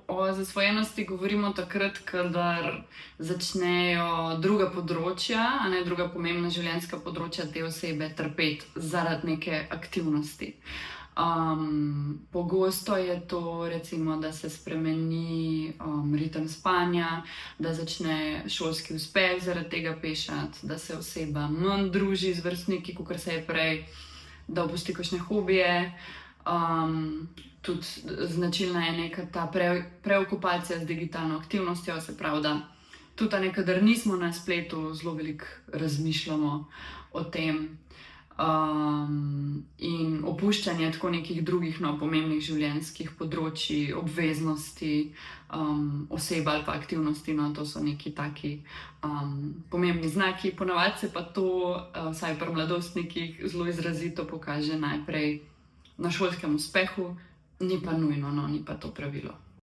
o zasvojenosti govorimo takrat, kadar začnejo druga področja, a ne druga pomembna življenjska področja te osebe trpeti zaradi neke aktivnosti. Pogosto je to, recimo, da se spremeni ritem spanja, da začne šolski uspeh zaradi tega pešati, da se oseba manj druži z vrstniki, kakor se je prej, da opusti kakšne hobije. Tudi značilna je neka ta preokupacija z digitalno aktivnostjo, se pravi, da tudi kadar nismo na spletu, zelo veliko razmišljamo o tem. In opuščanje tako nekih drugih pomembnih življenjskih področji, obveznosti, oseb ali pa aktivnosti, to so neki taki pomembni znaki. Ponavadi se pa to, vsaj pri mladostnikih, zelo izrazito pokaže najprej na šolskem uspehu, ni pa nujno, ni pa to pravilo.